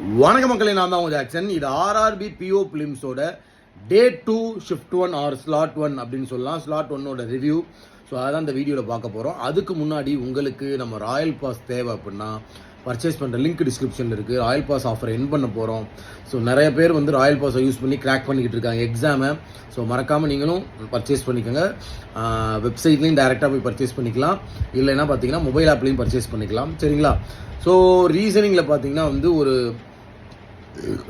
வணக்க மக்களே, நான் தான் உங்கள் ஜாக்சன். இது ஆர்ஆர்பி பிஓ பிலிம்ஸோட டே 2 ஷிஃப்ட் 1 ஆர் ஸ்லாட் 1 அப்படின்னு சொல்லலாம். Slot 1ஓட review. ஸோ அதான் இந்த வீடியோவில் பார்க்க போகிறோம். அதுக்கு முன்னாடி உங்களுக்கு நம்ம ராயல் பாஸ் தேவை அப்படின்னா பர்ச்சேஸ் பண்ணுற லிங்க் டிஸ்கிரிப்ஷனில் இருக்குது. ராயல் பாஸ் ஆஃபரை என் பண்ண போகிறோம். ஸோ நிறைய பேர் வந்து ராயல் பாஸை யூஸ் பண்ணி கிராக் பண்ணிக்கிட்டு இருக்காங்க எக்ஸாமை. ஸோ மறக்காமல் நீங்களும் பர்ச்சேஸ் பண்ணிக்கோங்க. வெப்சைட்லேயும் டைரெக்டாக போய் பர்ச்சேஸ் பண்ணிக்கலாம், இல்லைன்னா பார்த்தீங்கன்னா மொபைல் ஆப்லேயும் பர்ச்சேஸ் பண்ணிக்கலாம். சரிங்களா? ஸோ ரீசனிங்கில் பார்த்தீங்கன்னா வந்து ஒரு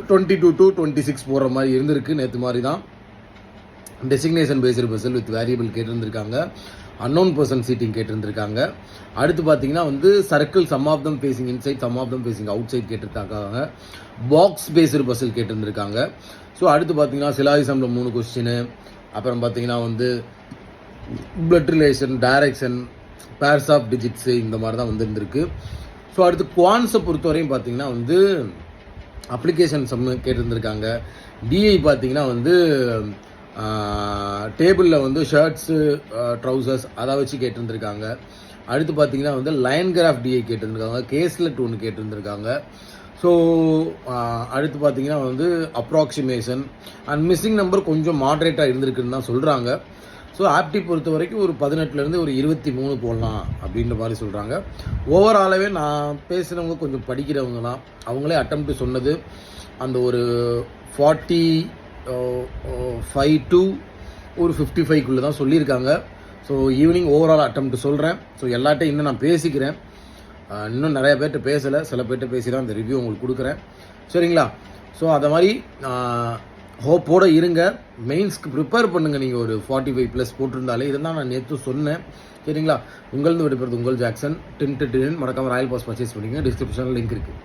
22 to 26 போடுற மாதிரி இருந்திருக்கு. நேற்று மாதிரி தான் டெசிக்னேஷன் பேஸ்டு பஸ்ஸில் வித் வேரியபிள் கேட்டிருந்திருக்காங்க. அன்னோன் பர்சன் சீட்டிங் கேட்டிருந்திருக்காங்க. அடுத்து பார்த்தீங்கன்னா வந்து circle some of them facing inside, some of them facing outside கேட்டிருக்காங்க. பாக்ஸ் பேஸ்டு பஸ்ஸில் கேட்டிருந்திருக்காங்க. ஸோ அடுத்து பார்த்தீங்கன்னா சிலாயிசமில் 3 கொஸ்டின். அப்புறம் பார்த்தீங்கன்னா வந்து blood relation, direction, pairs of digits, இந்த மாதிரி தான் வந்துருந்துருக்கு. ஸோ அடுத்து குவான்ஸை பொறுத்தவரையும் பார்த்தீங்கன்னா வந்து அப்ளிகேஷன் சம் கேட்டிருந்திருக்காங்க. டிஐ பார்த்தீங்கன்னா வந்து டேபிளில் வந்து ஷர்ட்ஸு, ட்ரௌசர்ஸ் அதை வச்சு கேட்டிருந்திருக்காங்க. அடுத்து பார்த்தீங்கன்னா வந்து லைன் கிராஃப் டிஐ கேட்டிருந்திருக்காங்க. கேஸ்லெட் ஒன்று கேட்டிருந்திருக்காங்க. ஸோ அடுத்து பார்த்தீங்கன்னா வந்து அப்ராக்சிமேஷன் அண்ட் மிஸ்ஸிங் நம்பர் கொஞ்சம் மாட்ரேட்டாக இருந்திருக்குன்னு தான் சொல்கிறாங்க. ஸோ ஆப்டி பொறுத்த வரைக்கும் ஒரு 18லேருந்து ஒரு 23 போடலாம் அப்படின்ற மாதிரி சொல்கிறாங்க. ஓவராலாகவே நான் பேசுகிறவங்க கொஞ்சம் படிக்கிறவங்க தான். அவங்களே அட்டெம்ப்ட் சொன்னது அந்த ஒரு 45 to ஒரு 55க்குள்ளே தான் சொல்லியிருக்காங்க. ஸோ ஈவினிங் ஓவரால் அட்டெம்ப்ட் சொல்கிறேன். ஸோ எல்லாட்டையும் இன்னும் நான் பேசிக்கிறேன். இன்னும் நிறைய பேர்கிட்ட பேசலை, சில பேர்கிட்ட பேசி தான் இந்த ரிவ்யூ உங்களுக்கு கொடுக்குறேன். சரிங்களா? ஸோ அதை மாதிரி ஹோப்போடு இருங்க. மெயின்ஸ்க்கு ப்ரிப்பேர் பண்ணுங்கள். நீங்கள் ஒரு 45+ போட்டிருந்தாலே இதெல்லாம் நான் நேற்று சொன்னேன். சரிங்களா? உங்களது விடுபடுறது உங்கள் ஜாக்சன். 10 மறக்காமல் ராயல் பாஸ் பர்ச்சேஸ் பண்ணிங்க. டிஸ்கிரிப்ஷனில் லிங்க் இருக்குது.